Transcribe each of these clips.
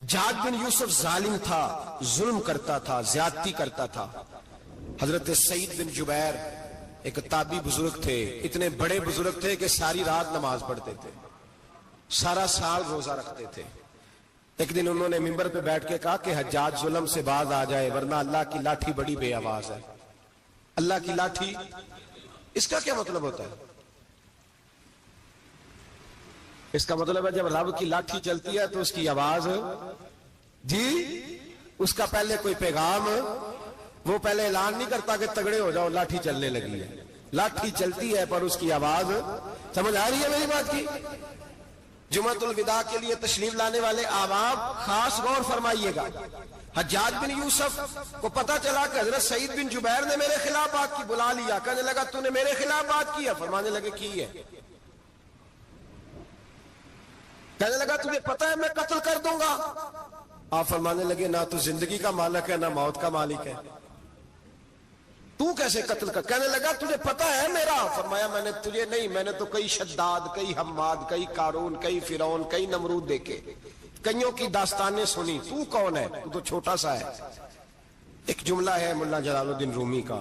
حجاج بن یوسف ظالم تھا، ظلم کرتا تھا، زیادتی کرتا تھا۔ حضرت سعید بن جبیر ایک تابعی بزرگ تھے، اتنے بڑے بزرگ تھے کہ ساری رات نماز پڑھتے تھے، سارا سال روزہ رکھتے تھے۔ ایک دن انہوں نے منبر پہ بیٹھ کے کہا کہ حجاج ظلم سے باز آ جائے ورنہ اللہ کی لاٹھی بڑی بے آواز ہے۔ اللہ کی لاٹھی، اس کا کیا مطلب ہوتا ہے؟ اس کا مطلب ہے جب رب کی لاٹھی چلتی ہے تو اس کی آواز، جی اس کا پہلے کوئی پیغام، وہ پہلے اعلان نہیں کرتا کہ تگڑے ہو جاؤ لاٹھی چلنے لگی ہے، لاٹھی چلتی ہے پر اس کی آواز، سمجھ آ رہی ہے میری بات کی؟ جمعۃ الوداع کے لیے تشریف لانے والے احباب خاص غور فرمائیے گا۔ حجاج بن یوسف کو پتا چلا کہ حضرت سعید بن جبیر نے میرے خلاف بات کی، بلا لیا، کہنے لگا تو نے میرے خلاف بات کی ہے؟ فرمانے لگے کی ہے۔ کہنے لگا تجھے پتا ہے میں قتل کر دوں گا؟ آپ فرمانے لگے نہ تو زندگی کا مالک ہے نہ موت کا مالک ہے، تو کیسے قتل کر؟ کہنے لگا تجھے پتا ہے میرا؟ فرمایا میں نے تجھے نہیں، میں نے تو کئی شداد، کئی حماد، کئی قارون، کئی فرعون، کئی نمرود دیکھے، کئیوں کی داستانیں سنی، تو کون ہے؟ تو تو چھوٹا سا ہے۔ ایک جملہ ہے مولانا جلال الدین رومی کا،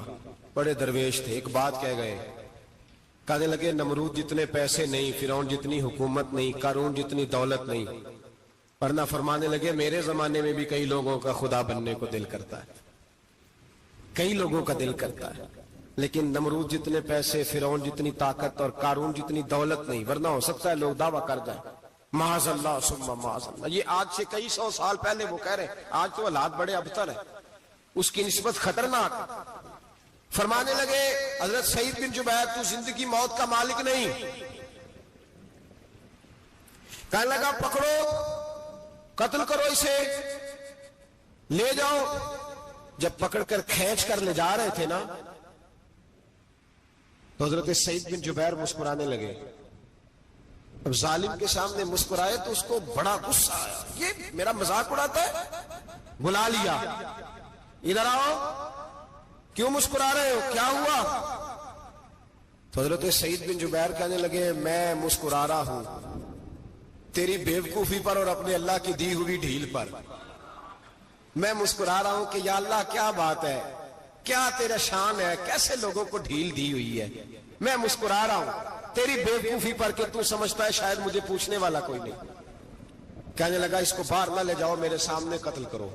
بڑے درویش تھے، ایک بات کہہ گئے، کہنے لگے نمرود جتنے پیسے نہیں، فرعون جتنی حکومت نہیں، قارون جتنی دولت نہیں، ورنہ فرمانے لگے میرے زمانے میں بھی کئی لوگوں کا خدا بننے کو دل کرتا ہے، کئی لوگوں کا دل کرتا ہے، لیکن نمرود جتنے پیسے، فرعون جتنی طاقت اور قارون جتنی دولت نہیں، ورنہ ہو سکتا ہے لوگ دعویٰ کر جائیں معاذ اللہ ثم معاذ اللہ۔ یہ آج سے کئی سو سال پہلے وہ کہہ رہے ہیں، آج تو حالات بڑے ابتر ہیں، اس کی نسبت خطرناک۔ فرمانے لگے حضرت سعید بن جبیر تو زندگی موت کا مالک نہیں۔ کہنے لگا پکڑو، قتل کرو اسے، لے جاؤ۔ جب پکڑ کر کھینچ کر لے جا رہے تھے نا تو حضرت سعید بن جبیر مسکرانے لگے۔ اب ظالم کے سامنے مسکرائے تو اس کو بڑا غصہ آیا، یہ میرا مذاق اڑاتا ہے؟ بلا لیا، ادھر آؤ، کیوں مسکرا رہے ہو، کیا ہوا؟ تو حضرت سعید بن جبیر کہنے لگے میں مسکرا رہا ہوں تیری بیوقوفی پر اور اپنے اللہ کی دی ہوئی ڈھیل پر۔ میں مسکرا رہا ہوں کہ یا اللہ کیا بات ہے، کیا تیرا شان ہے، کیسے لوگوں کو ڈھیل دی ہوئی ہے۔ میں مسکرا رہا ہوں تیری بیوقوفی پر کہ تو سمجھتا ہے شاید مجھے پوچھنے والا کوئی نہیں۔ کہنے لگا اس کو باہر نہ لے جاؤ، میرے سامنے قتل کرو۔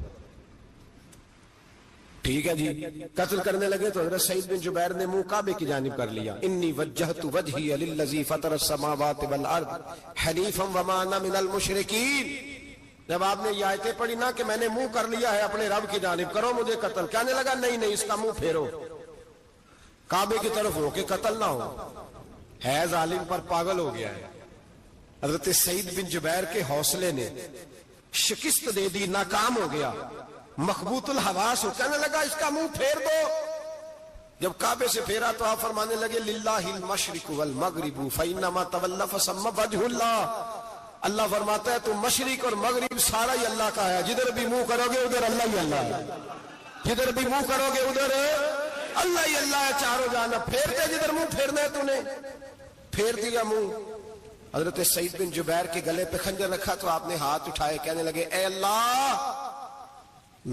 ٹھیک ہے جی، قتل کرنے لگے تو حضرت سعید بن جبیر نے منہ کعبے کی جانب کر لیا، انی وجہت وجہی للذی فطر السماوات والارض حنیفا وما انا من المشرکین۔ جب آپ نے یہ آیتیں پڑھی نا کہ میں نے منہ کر لیا ہے اپنے رب کی جانب، کرو مجھے قتل، کہنے لگا نہیں نہیں، اس کا منہ پھیرو، کعبے کی طرف ہو کہ قتل نہ ہو۔ ہے ظالم پر پاگل ہو گیا ہے۔ حضرت سعید بن جبیر کے حوصلے نے شکست دے دی، ناکام ہو گیا، مخبوط الحواس ہو، کہنے لگا اس کا منہ پھیر دو۔ جب کعبے سے پھیرا تو آپ فرمانے لگے للہ المشرق والمغرب فانما تولى فثم وجه اللہ۔ اللہ فرماتا ہے تو مشرق اور مغرب سارا ہی اللہ کا ہے، جدھر بھی منہ کرو گے ادھر اللہ ہی اللہ ہے، جدھر بھی منہ کرو گے ادھر اللہ ہی اللہ ہے، چاروں جانا پھیر دے، جدھر منہ پھیرنا ہے تو نے پھیر دیا منہ۔ حضرت سعید بن جبیر کے گلے پہ خنجر رکھا تو آپ نے ہاتھ اٹھائے، کہنے لگے اے اللہ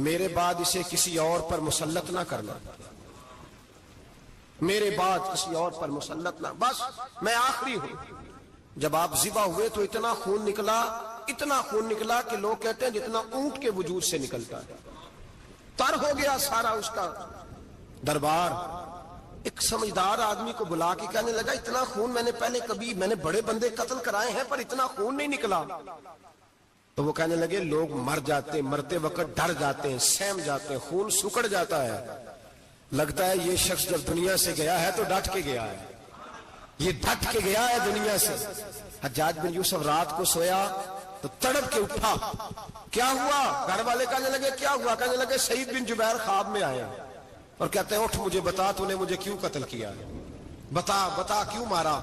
میرے بعد اسے کسی اور پر مسلط نہ کرنا، میرے بعد کسی اور پر مسلط نہ، بس میں آخری ہوں۔ جب آپ ذبح ہوئے تو اتنا خون نکلا کہ لوگ کہتے ہیں جتنا اونٹ کے وجود سے نکلتا ہے، تر ہو گیا سارا اس کا دربار۔ ایک سمجھدار آدمی کو بلا کے کہنے لگا اتنا خون میں نے بڑے بندے قتل کرائے ہیں پر اتنا خون نہیں نکلا۔ تو وہ کہنے لگے لوگ مر جاتے ہیں، مرتے وقت ڈر جاتے ہیں، سہم جاتے ہیں، خون سکڑ جاتا ہے، لگتا ہے یہ شخص جب دنیا سے گیا ہے تو ڈٹ کے گیا ہے، یہ ڈٹ کے گیا ہے دنیا سے۔ حجاج بن یوسف رات کو سویا تو تڑپ کے اٹھا، کیا ہوا؟ گھر والے کہنے لگے کیا ہوا؟ کہنے لگے سعید بن جبیر خواب میں آیا اور کہتے ہیں اٹھ مجھے بتا تو نے مجھے کیوں قتل کیا، بتا کیوں مارا۔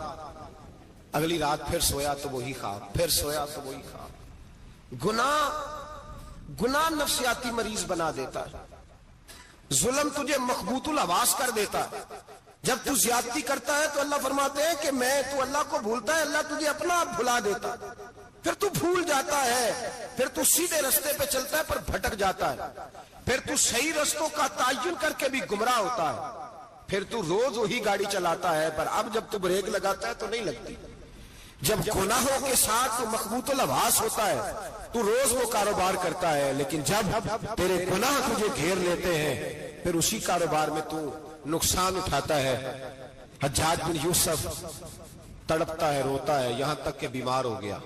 اگلی رات پھر سویا تو وہی خواب، پھر سویا تو وہی خواب۔ گناہ نفسیاتی مریض بنا دیتا ہے، ظلم تجھے مخبوط الحواس کر دیتا ہے۔ جب تو زیادتی کرتا ہے تو اللہ فرماتے ہیں کہ تو اللہ کو بھولتا ہے، اللہ تجھے اپنا آپ بھلا دیتا۔ پھر تو بھول جاتا ہے، پھر تو سیدھے رستے پہ چلتا ہے پر بھٹک جاتا ہے، پھر تو صحیح رستوں کا تعین کر کے بھی گمراہ ہوتا ہے، پھر تو روز وہی گاڑی چلاتا ہے پر اب جب تو بریک لگاتا ہے تو نہیں لگتی، جب گناہوں کے ساتھ تو مخبوط الحواس ہوتا ہے تو روز وہ کاروبار کرتا ہے، لیکن جب تیرے گناہ تجھے گھیر لیتے ہیں پھر اسی کاروبار میں تو نقصان اٹھاتا ہے۔ حجاج بن یوسف تڑپتا ہے، روتا ہے، یہاں تک کہ بیمار ہو گیا،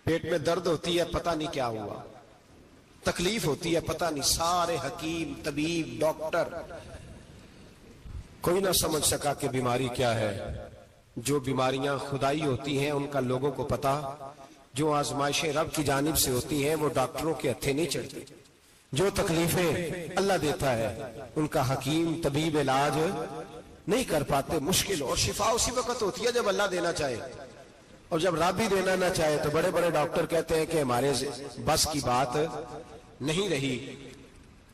پیٹ میں درد ہوتی ہے، پتہ نہیں کیا ہوا، تکلیف ہوتی ہے، پتہ نہیں، سارے حکیم، طبیب، ڈاکٹر، کوئی نہ سمجھ سکا کہ بیماری کیا ہے۔ جو بیماریاں خدائی ہوتی ہیں ان کا لوگوں کو پتا، جو آزمائشیں رب کی جانب سے ہوتی ہیں وہ ڈاکٹروں کے ہتھے نہیں چڑھتی، جو تکلیفیں اللہ دیتا ہے ان کا حکیم طبیب علاج نہیں کر پاتے، مشکل، اور شفا اسی وقت ہوتی ہے جب اللہ دینا چاہے، اور جب رب بھی دینا نہ چاہے تو بڑے بڑے ڈاکٹر کہتے ہیں کہ ہمارے بس کی بات نہیں رہی۔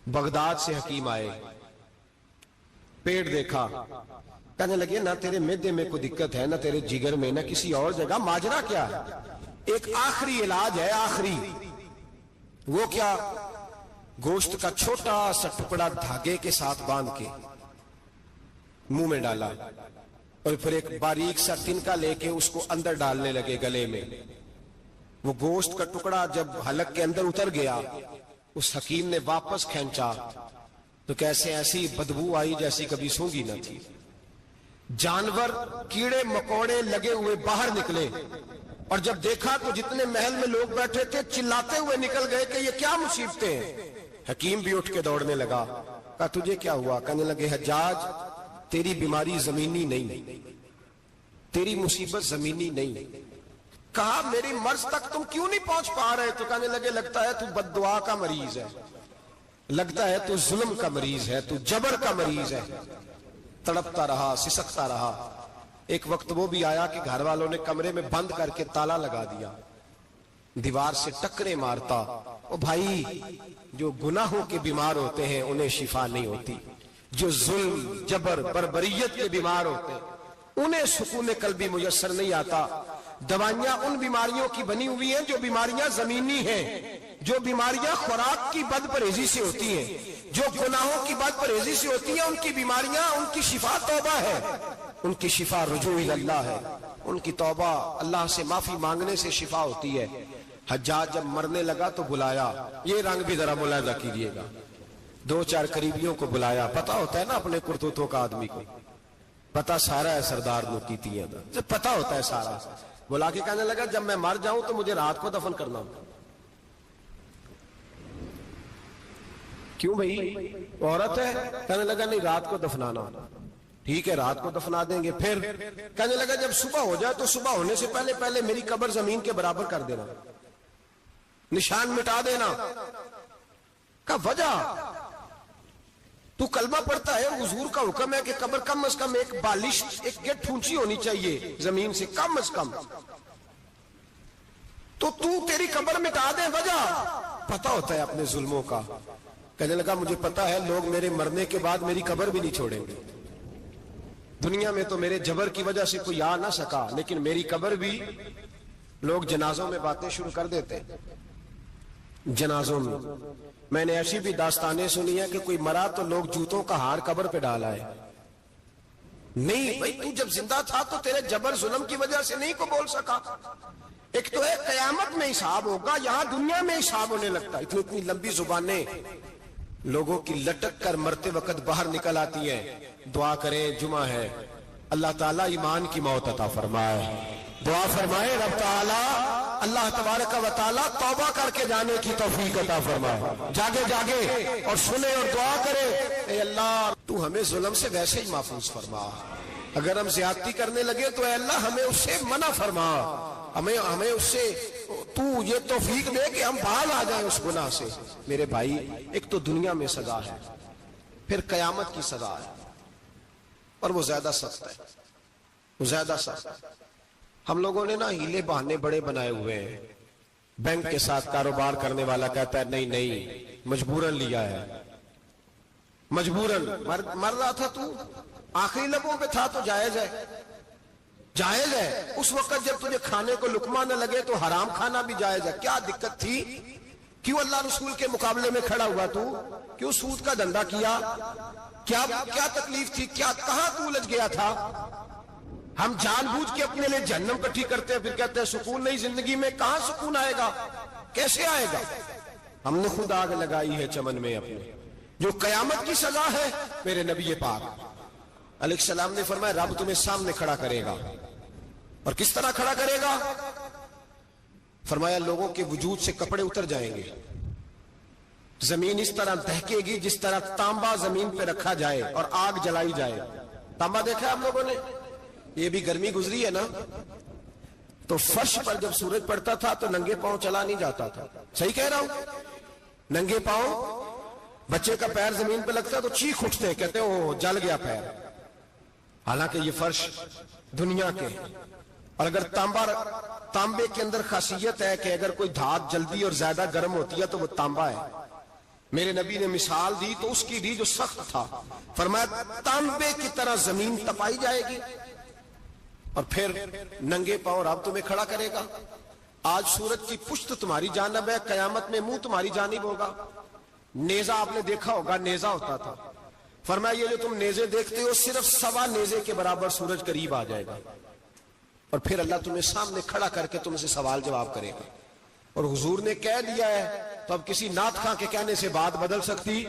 بغداد سے حکیم آئے، پیٹ دیکھا، کہنے لگے نہ تیرے معدے میں کوئی دقت ہے، نہ تیرے جگر میں، نہ کسی اور جگہ، ماجرا کیا ہے؟ ایک آخری علاج ہے، آخری، وہ کیا؟ گوشت کا چھوٹا سا ٹکڑا دھاگے کے ساتھ باندھ کے منہ میں ڈالا، اور پھر ایک باریک سا تنکا لے کے اس کو اندر ڈالنے لگے گلے میں۔ وہ گوشت کا ٹکڑا جب حلق کے اندر اتر گیا، اس حکیم نے واپس کھینچا تو کیسے ایسی بدبو آئی جیسی کبھی سونگی نہ تھی، جانور، کیڑے مکوڑے لگے ہوئے باہر نکلے، اور جب دیکھا تو جتنے محل میں لوگ بیٹھے تھے چلاتے ہوئے نکل گئے کہ یہ کیا مصیبتیں ہیں۔ حکیم بھی اٹھ کے دوڑنے لگا، کہا تجھے کیا ہوا؟ کہنے لگے حجاج تیری بیماری زمینی نہیں، تیری مصیبت زمینی نہیں۔ کہا میری مرض تک تم کیوں نہیں پہنچ پا رہے؟ تو کہنے لگے لگتا ہے تو بد دعا کا مریض ہے، لگتا ہے تو ظلم کا مریض ہے، تو جبر کا مریض ہے۔ تڑپتا رہا، سسکتا رہا، ایک وقت وہ بھی آیا کہ گھر والوں نے کمرے میں بند کر کے تالا لگا دیا، دیوار سے ٹکرے مارتا۔ او بھائی، جو گناہوں کے بیمار ہوتے ہیں انہیں شفا نہیں ہوتی، جو ظلم، جبر، بربریت کے بیمار ہوتے ہیں انہیں سکون قلبی میسر نہیں آتا۔ دوائیاں ان بیماریوں کی بنی ہوئی ہیں جو بیماریاں زمینی ہیں، جو بیماریاں خوراک کی بد پرہیزی سے ہوتی ہیں، جو گناہوں کی بد پرہیزی سے ہوتی ہیں، ان کی بیماریاں، ان کی شفا توبہ ہے، ان کی شفا رجوع اللہ ہے، ان کی توبہ، اللہ سے معافی مانگنے سے شفا ہوتی ہے۔ حجاج جب مرنے لگا تو بلایا، یہ رنگ بھی ذرا ملاحظہ کیجیے گا، دو چار قریبیوں کو بلایا، پتا ہوتا ہے نا اپنے کرتوتوں کا آدمی کو، پتا سارا ہے سردار نوکیتی ہے، پتا ہوتا ہے سارا۔ بلا کے کہنے لگا جب میں مر جاؤں تو مجھے رات کو دفن کرنا ہوگا۔ کیوں بھائی، عورت ہے؟ کہنے لگا نہیں، رات کو دفنانا۔ ٹھیک ہے، رات کو دفنا دیں گے۔ پھر کہنے لگا جب صبح ہو جائے تو صبح ہونے سے پہلے پہلے میری قبر زمین کے برابر کر دینا، نشان مٹا دینا۔ کا وجہ تو کلمہ پڑھتا ہے، حضور کا حکم ہے کہ قبر کم از کم ایک بالش، ایک گٹ اونچی ہونی چاہیے زمین سے، کم از کم، تو تیری قبر مٹا دے، وجہ پتا ہوتا ہے اپنے ظلموں کا۔ کہنے لگا مجھے پتا ہے لوگ میرے مرنے کے بعد میری قبر بھی نہیں چھوڑیں گے، دنیا میں تو میرے جبر کی وجہ سے کوئی آ نہ سکا، لیکن میری قبر بھی لوگ جنازوں میں باتیں شروع کر دیتے ہیں۔ جنازوں میں نے ایسی بھی داستانیں سنی ہے کہ کوئی مرا تو لوگ جوتوں کا ہار قبر پہ ڈالا ہے۔ نہیں بھائی، تو جب زندہ تھا تو تیرے جبر ظلم کی وجہ سے نہیں کو بول سکا۔ ایک تو ہے قیامت میں حساب ہوگا، یہاں دنیا میں حساب ہونے لگتا ہے۔ اتنی لمبی زبانیں لوگوں کی لٹک کر مرتے وقت باہر نکل آتی ہیں۔ دعا کریں، جمعہ ہے، اللہ تعالیٰ ایمان کی موت عطا فرمائے، دعا فرمائے رب تعالیٰ اللہ تبارک و تعالیٰ توبہ کر کے جانے کی توفیق عطا فرمائے، جاگے جاگے اور سنے اور دعا کرے، اے اللہ تو ہمیں ظلم سے ویسے ہی محفوظ فرما، اگر ہم زیادتی کرنے لگے تو اے اللہ ہمیں اس سے منع فرما، ہمیں اس سے تو یہ توفیق دے کہ ہم باہر آ جائیں اس گناہ سے۔ میرے بھائی، ایک تو دنیا میں سزا ہے، پھر قیامت کی سزا ہے، اور وہ زیادہ سخت ہے، وہ زیادہ سخت ہے۔ ہم لوگوں نے نا ہیلے بہانے بڑے بنائے ہوئے ہیں۔ بینک کے ساتھ کاروبار کرنے والا کہتا ہے نہیں نہیں، مجبوراً لیا ہے، مجبوراً، مر رہا تھا تو، آخری لبوں پہ تھا تو جائز ہے۔ جائز ہے. اس وقت جب تجھے کھانے کو لقمہ نہ لگے تو حرام کھانا بھی جائز ہے. کیا دقت تھی؟ کیوں اللہ رسول کے مقابلے میں کھڑا ہوا تو؟ کیوں سود کا دھندا کیا؟ کیا تکلیف تھی؟ کہاں تو الجھ گیا تھا؟ ہم جان بوجھ کے اپنے لیے جہنم کٹھی کرتے ہیں، پھر کہتے ہیں سکون نہیں زندگی میں. کہاں سکون آئے گا؟ کیسے آئے گا؟ ہم نے خود آگ لگائی ہے چمن میں اپنے. جو قیامت کی سزا ہے، میرے نبی پاک علیہ السلام نے فرمایا رب تمہیں سامنے کھڑا کرے گا. اور کس طرح کھڑا کرے گا؟ فرمایا لوگوں کے وجود سے کپڑے اتر جائیں گے، زمین اس طرح دہکے گی جس طرح تانبا زمین پہ رکھا جائے اور آگ جلائی جائے. تانبا دیکھا ہے آپ لوگوں نے؟ یہ بھی گرمی گزری ہے نا، تو فرش پر جب سورج پڑتا تھا تو ننگے پاؤں چلا نہیں جاتا تھا. صحیح کہہ رہا ہوں؟ ننگے پاؤں، بچے کا پیر زمین پہ لگتا تو چیخ اٹھتے، کہتے او جل گیا پیر. حالانکہ یہ فرش دنیا کے. اور اگر تانبے کے اندر خاصیت ہے کہ اگر کوئی دھات جلدی اور زیادہ گرم ہوتی ہے تو وہ تانبا ہے. میرے نبی نے مثال دی تو اس کی دی جو سخت تھا. فرمایا تانبے کی طرح زمین تپائی جائے گی اور پھر ننگے پاؤں رب تمہیں کھڑا کرے گا. آج سورج کی پشت تمہاری جانب ہے، قیامت میں منہ تمہاری جانب ہوگا. نیزہ آپ نے دیکھا ہوگا، نیزہ ہوتا تھا. فرمایا یہ جو تم نیزے دیکھتے ہو صرف سوا نیزے کے برابر سورج قریب آ جائے گا اور پھر اللہ تمہیں سامنے کھڑا کر کے تم سے سوال جواب کرے گا. اور حضور نے کہہ دیا ہے تو اب کسی نعت خواں کے کہنے سے بات بدل سکتی،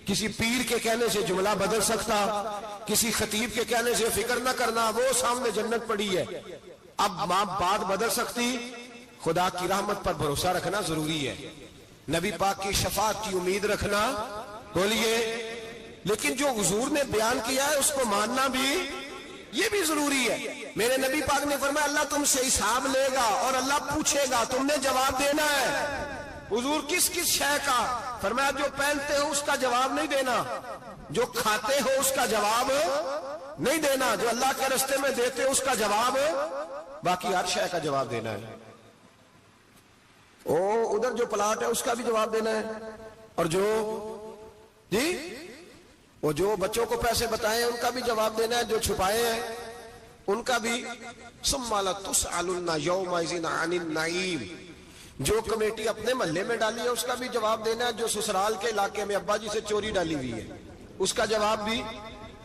کسی پیر کے کہنے سے جملہ بدل سکتا، کسی خطیب کے کہنے سے فکر نہ کرنا وہ سامنے جنت پڑی ہے، اب بات بدل سکتی. خدا کی رحمت پر بھروسہ رکھنا ضروری ہے، نبی پاک کی شفاعت کی امید رکھنا. بولیے. لیکن جو حضور نے بیان کیا ہے اس کو ماننا بھی یہ بھی ضروری ہے. میرے نبی پاک نے فرمایا اللہ تم سے حساب لے گا اور اللہ پوچھے گا، تم نے جواب دینا ہے. حضور کس کس شے کا؟ فرمایا جو پہنتے ہو اس کا جواب نہیں دینا، جو کھاتے ہو اس کا جواب نہیں دینا، جو اللہ کے راستے میں دیتے ہو اس کا جواب، باقی ہر شے کا جواب دینا ہے. ادھر جو پلاٹ ہے اس کا بھی جواب دینا ہے. اور جو بچوں کو پیسے بتائے ان کا بھی جواب دینا ہے، جو چھپائے ہیں ان کا بھی. ثم لتسألن یومئذ عن النعیم. جو کمیٹی اپنے محلے میں ڈالی ہے اس کا بھی جواب دینا ہے، جو سسرال کے علاقے میں ابا جی سے چوری ڈالی ہوئی ہے اس کا جواب بھی،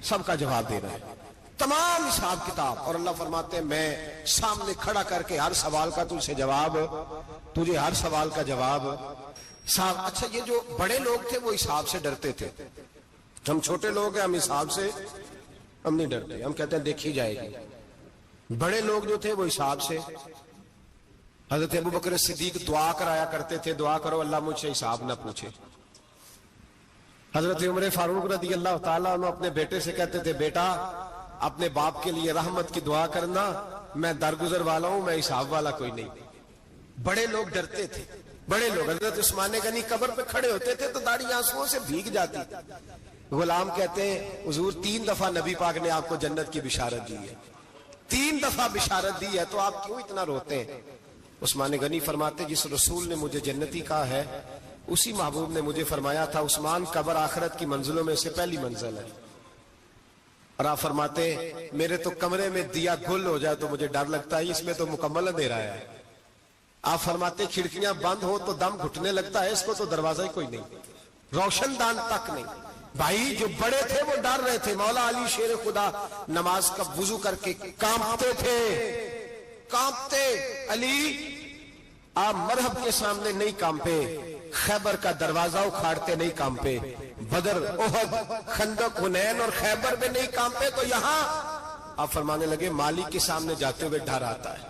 سب کا جواب دینا ہے. تمام حساب کتاب. اور اللہ فرماتے ہیں میں سامنے کھڑا کر کے ہر سوال کا تجھے ہر سوال کا جواب. اچھا یہ جو بڑے لوگ تھے وہ حساب سے ڈرتے تھے، ہم چھوٹے لوگ ہیں ہم حساب سے ہم نہیں ڈرتے، ہم کہتے ہیں دیکھی جائے گی. بڑے لوگ جو تھے وہ حساب سے. حضرت ابو بکر صدیق دعا کرایا کرتے تھے، دعا کرو اللہ مجھ سے حساب نہ پوچھے. حضرت عمر فاروق رضی اللہ تعالیٰ عنہ اپنے بیٹے سے کہتے تھے بیٹا اپنے باپ کے لیے رحمت کی دعا کرنا، میں درگزر والا ہوں، میں حساب والا کوئی نہیں. بڑے لوگ ڈرتے تھے. بڑے لوگ حضرت عثمان غنی قبر پہ کھڑے ہوتے تھے تو داڑھی آنسوؤں سے بھیگ جاتی. غلام کہتے ہیں حضور 3 دفعہ نبی پاک نے آپ کو جنت کی بشارت دی ہے، 3 دفعہ بشارت دی ہے، تو آپ کیوں اتنا روتے ہیں؟ عثمان غنی فرماتے جس رسول نے مجھے جنتی کہا ہے اسی محبوب نے مجھے فرمایا تھا عثمان قبر آخرت کی منزلوں میں سے پہلی منزل ہے. اور آپ فرماتے میرے تو کمرے میں دیا گل ہو جائے تو مجھے ڈر لگتا ہے، اس میں تو مکمل اندھیرا ہے. آپ فرماتے کھڑکیاں بند ہو تو دم گھٹنے لگتا ہے، اس کو تو دروازہ ہی کوئی نہیں، روشن دان تک نہیں. بھائی جو بڑے تھے وہ ڈر رہے تھے. مولا علی شیر خدا نماز کا وضو کر کے کانپتے تھے، کانپتے. علی آپ مرحب کے سامنے نہیں کانپے، خیبر کا دروازہ اکھاڑتے نہیں کانپے، بدر احد خندق حنین اور خیبر میں نہیں کانپے، تو یہاں آپ فرمانے لگے مالک کے سامنے جاتے ہوئے ڈر آتا ہے.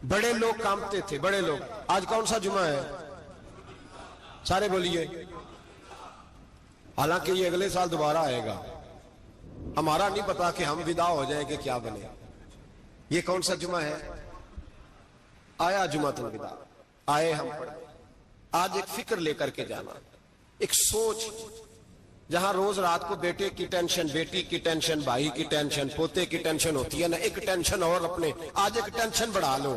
بڑے لوگ کانپتے تھے، بڑے لوگ. آج کون سا جمعہ ہے؟ سارے بولیے. حالانکہ یہ اگلے سال دوبارہ آئے گا، ہمارا نہیں پتا کہ ہم ودا ہو جائیں کہ کیا بنے. یہ کون سا جمعہ ہے؟ آیا جمعۃ الوداع، آئے ہم پڑھے. آج ایک فکر لے کر کے جانا، ایک سوچ. جہاں روز رات کو بیٹے کی ٹینشن، بیٹی کی ٹینشن، بھائی کی ٹینشن، پوتے کی ٹینشن ہوتی ہے نا، ایک ٹینشن اور اپنے آج ایک ٹینشن بڑھا لو،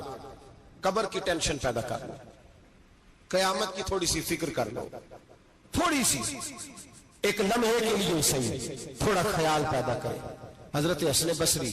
قبر کی ٹینشن پیدا کر لو، قیامت کی تھوڑی سی فکر کر لو، تھوڑی سی، ایک لمحے کے لیے صحیح تھوڑا خیال پیدا کرے. حضرت حسن بصری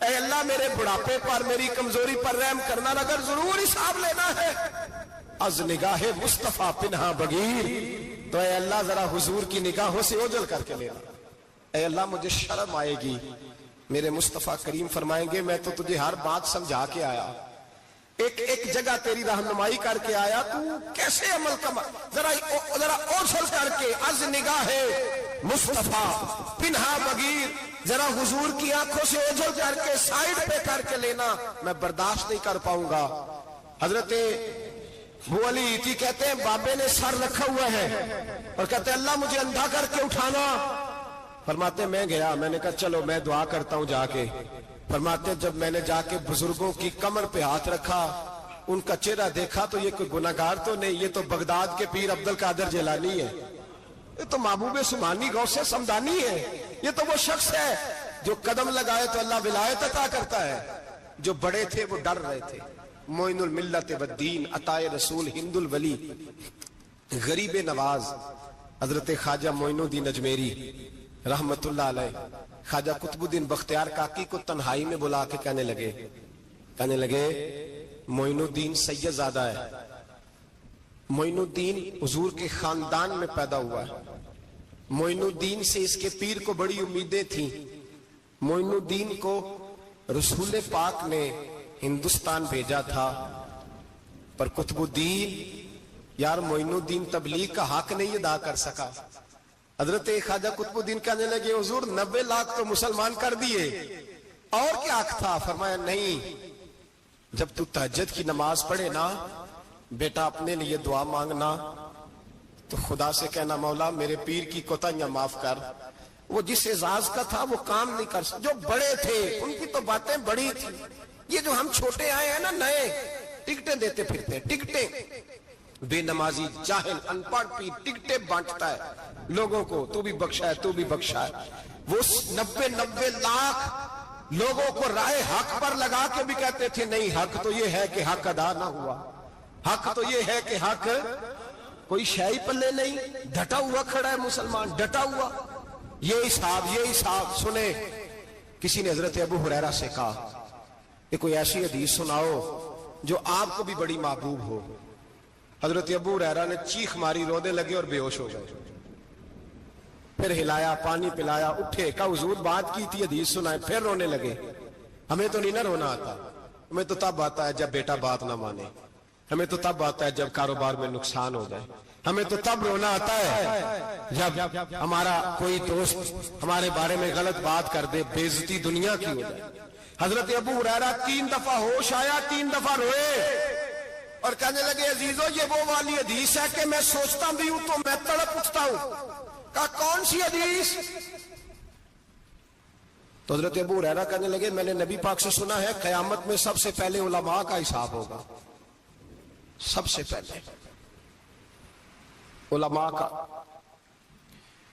اے اللہ میرے بڑھاپے پر میری کمزوری پر رحم کرنا، اگر ضرور حساب لینا ہے از نگاہ مصطفیٰ پنہا بغیر، تو اے اللہ ذرا حضور کی نگاہوں سے اوجھل کر کے لینا۔ اے اللہ مجھے شرم آئے گی، میرے مصطفیٰ کریم فرمائیں گے میں تو تجھے ہر بات سمجھا کے آیا، ایک جگہ تیری رہنمائی کر کے آیا، تو کیسے عمل ذرا اوجھل کر کے از نگاہ مصطفیٰ پنہا بغیر، ذرا حضور کی آنکھوں سے اوجھل کر کے سائیڈ پہ کر کے لینا، میں برداشت نہیں کر پاؤں گا۔ حضرت ابو علی ایتی کہتے ہیں بابے نے سر رکھا ہوا ہے اور کہتے ہیں اللہ مجھے اندھا کر کے اٹھانا، فرماتے میں گیا، میں نے کہا چلو میں دعا کرتا ہوں جا کے، فرماتے جب میں نے جا کے بزرگوں کی کمر پہ ہاتھ رکھا، ان کا چہرہ دیکھا تو یہ کوئی گناہگار تو نہیں، یہ تو بغداد کے پیر عبد القادر جیلانی ہے، یہ تو محبوب سبحانی غوث سمدانی ہے، یہ تو وہ شخص ہے جو قدم لگائے تو اللہ ولایت عطا کرتا ہے۔ جو بڑے تھے وہ ڈر رہے تھے، معین الملت والدین، عطائے رسول، ہند الولی، غریب نواز حضرت خواجہ معین الدین اجمیری رحمت اللہ علیہ، خواجہ قطب الدین بختیار کاکی کو تنہائی میں بلا کے کہنے لگے معین الدین سید زادہ ہے، معین الدین حضور کے خاندان میں پیدا ہوا ہے، معین الدین سے اس کے پیر کو بڑی امیدیں تھیں، معین الدین کو رسول پاک نے ہندوستان بھیجا تھا، پر قطب الدین یار معین الدین تبلیغ کا حق نہیں ادا کر سکا۔ حضرت خواجہ قطب الدین کہنے لگے حضور 90 لاکھ تو مسلمان کر دیے، اور کیا حق تھا؟ فرمایا نہیں، جب تو تہجد کی نماز پڑھے نا بیٹا اپنے لیے دعا مانگنا تو خدا سے کہنا مولا میرے پیر کی کوتاہیاں معاف کر، وہ جس اعزاز کا تھا وہ کام نہیں کر سکتا، جو بڑے تھے ان کی تو باتیں بڑی تھی، یہ جو ہم چھوٹے آئے ہیں نا نئے، ٹکٹیں دیتے پھرتے ہیں، ٹکٹیں، بے نمازی جاہل ان پڑھ پیر ٹکٹیں بانٹتا ہے لوگوں کو، تو بھی بخشا ہے تو بھی بخشا ہے، وہ 90 لاکھ لوگوں کو رائے حق پر لگا کے بھی کہتے تھے نہیں حق تو یہ ہے کہ حق ادا نہ ہوا، حق تو یہ ہے کہ حق، کوئی شاہی پلے نہیں، ڈٹا ہوا کھڑا ہے مسلمان، ڈٹا ہوا۔ یہ حساب سنے، کسی نے حضرت ابو ہریرہ سے کہا کہ کوئی ایسی حدیث سناؤ جو آپ کو بھی بڑی محبوب ہو۔ حضرت ابو ہریرہ نے چیخ ماری، رونے لگے اور بے ہوش ہو گئے، پھر ہلایا، پانی پلایا، اٹھے، کہا حضور بات کی تھی حدیث سنائے، پھر رونے لگے۔ ہمیں تو نہیں نہ رونا آتا، ہمیں تو تب آتا ہے جب بیٹا بات نہ مانے، ہمیں تو تب آتا ہے جب کاروبار میں نقصان ہو جائے، ہمیں تو تب رونا آتا ہے جب ہمارا کوئی دوست ہمارے بارے میں غلط بات کر دے، بے عزتی دنیا کی ہو جائے۔ حضرت ابو ہریرہ 3 دفعہ ہوش آیا، 3 دفعہ روئے اور کہنے لگے عزیزو یہ وہ والی حدیث ہے کہ میں سوچتا بھی ہوں تو میں تڑپ اٹھتا ہوں۔ کہا کون سی حدیث؟ تو حضرت ابو ہریرہ کہنے لگے میں نے نبی پاک سے سنا ہے قیامت میں سب سے پہلے علماء کا حساب ہوگا، سب سے پہلے علماء کا۔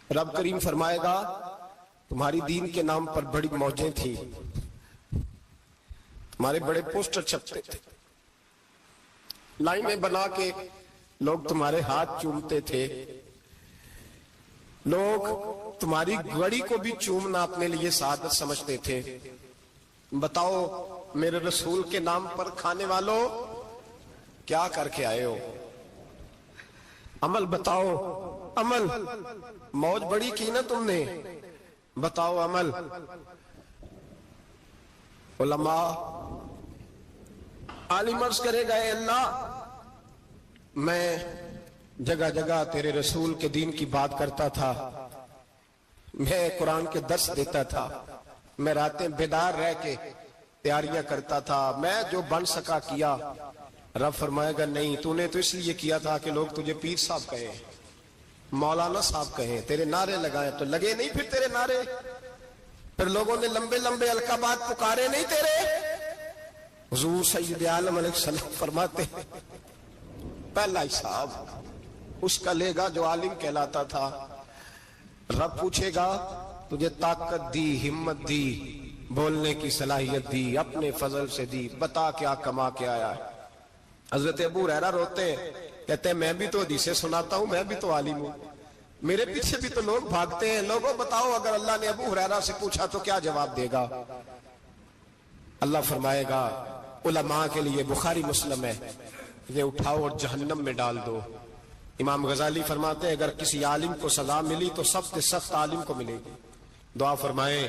رب کریم فرمائے گا تمہاری دین کے نام پر بڑی موجیں تھیں، تمہارے بڑے پوسٹر چھپتے تھے، لائنیں بنا کے لوگ تمہارے ہاتھ چومتے تھے، لوگ تمہاری گڑی کو بھی چومنا اپنے لیے سعادت سمجھتے تھے۔ بتاؤ میرے رسول کے نام پر کھانے والوں کیا کر کے آئے ہو؟ عمل بتاؤ، عمل، موج بڑی کی نا تم نے، بتاؤ عمل۔ علماء عالم عرض کرے گا اے اللہ میں جگہ جگہ تیرے رسول کے دین کی بات کرتا تھا، میں قرآن کے درس دیتا تھا، میں راتیں بیدار رہ کے تیاریاں کرتا تھا، میں جو بن سکا کیا۔ رب فرمائے گا نہیں، تو نے تو اس لیے کیا تھا کہ لوگ تجھے پیر صاحب کہیں، مولانا صاحب کہیں، تیرے نعرے لگائیں، تو لگے نہیں پھر تیرے نعرے، پھر لوگوں نے لمبے لمبے القابات پکارے نہیں تیرے۔ حضور سید عالم علیہ السلام فرماتے ہیں پہلا حساب اس کا لے گا جو عالم کہلاتا تھا۔ رب پوچھے گا تجھے طاقت دی، ہمت دی، بولنے کی صلاحیت دی، اپنے فضل سے دی، بتا کیا کما کے آیا ہے۔ حضرت ابو ہریرہ روتے ہیں، کہتے ہیں میں بھی تو حدیثیں سناتا ہوں، میں بھی تو عالم ہوں، میرے پیچھے بھی تو لوگ بھاگتے ہیں. لوگوں بتاؤ اگر اللہ نے ابو ہریرہ سے پوچھا تو کیا جواب دے گا؟ اللہ فرمائے گا علماء کے لیے بخاری مسلم ہے، انہیں اٹھاؤ اور جہنم میں ڈال دو. امام غزالی فرماتے ہیں اگر کسی عالم کو سزا ملی تو سب سے سخت عالم کو ملے گی. دعا فرمائے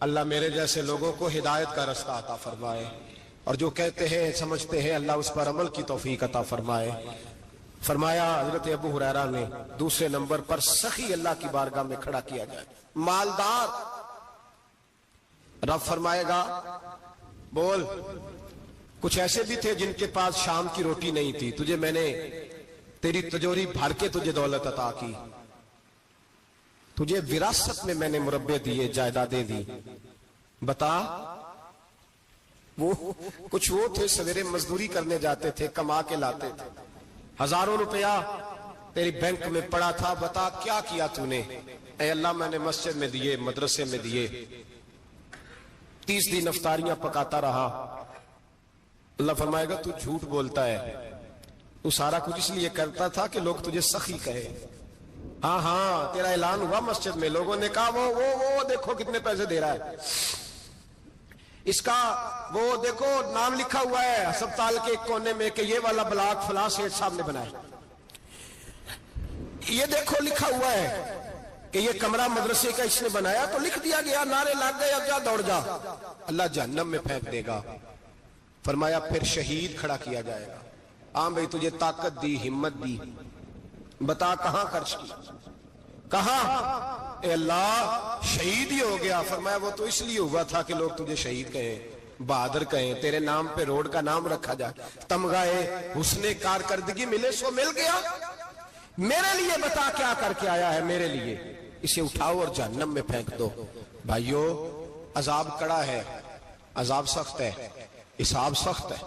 اللہ میرے جیسے لوگوں کو ہدایت کا رستہ عطا فرمائے، اور جو کہتے ہیں سمجھتے ہیں اللہ اس پر عمل کی توفیق عطا فرمائے. فرمایا حضرت ابو ہریرہ نے دوسرے نمبر پر سخی اللہ کی بارگاہ میں کھڑا کیا جائے، مالدار. رب فرمائے گا بول، کچھ ایسے بھی تھے جن کے پاس شام کی روٹی نہیں تھی، تجھے میں نے تیری تجوری بھر کے تجھے دولت عطا کی، تجھے وراثت میں میں نے مربے دیے، جائیدادیں دی. بتا وہ کچھ وہ تھے سویرے مزدوری کرنے جاتے تھے، کما کے لاتے تھے، ہزاروں روپیہ تیری بینک میں پڑا تھا، بتا کیا کیا تو نے؟ اے اللہ میں نے مسجد میں دیے، مدرسے میں دیے، 30 دن افطاریاں پکاتا رہا. اللہ فرمائے گا تو جھوٹ بولتا ہے، تو سارا کچھ اس لیے کرتا تھا کہ لوگ تجھے سخی کہے. ہاں ہاں تیرا اعلان ہوا مسجد میں، لوگوں نے کہا وہ دیکھو کتنے پیسے دے رہا ہے، اس کا وہ دیکھو نام لکھا ہوا ہے ہسپتال کے ایک کونے میں کہ یہ والا بلاک فلاں سیٹھ صاحب نے بنایا، یہ دیکھو لکھا ہوا ہے کہ یہ کمرہ مدرسے کا اس نے بنایا، تو لکھ دیا گیا، نعرے لگ گئے، اب جا دوڑ جا. اللہ جہنم میں پھینک دے گا. فرمایا پھر شہید کھڑا کیا جائے گا. ہاں بھئی تجھے طاقت دی، ہمت دی، بتا کہاں خرچ کی، کہاں؟ اے اللہ شہید ہی ہو گیا. فرمایا وہ تو اس لیے ہوا تھا کہ لوگ تجھے شہید کہیں، بہادر کہیں، تیرے نام پہ روڈ کا نام رکھا جائے، تمغہ حسن کارکردگی ملے، سو مل گیا. میرے لیے بتا کیا کر کے آیا ہے میرے لیے، اسے اٹھاؤ اور جہنم میں پھینک دو. بھائیو عذاب کڑا ہے، عذاب سخت ہے، حساب سخت ہے.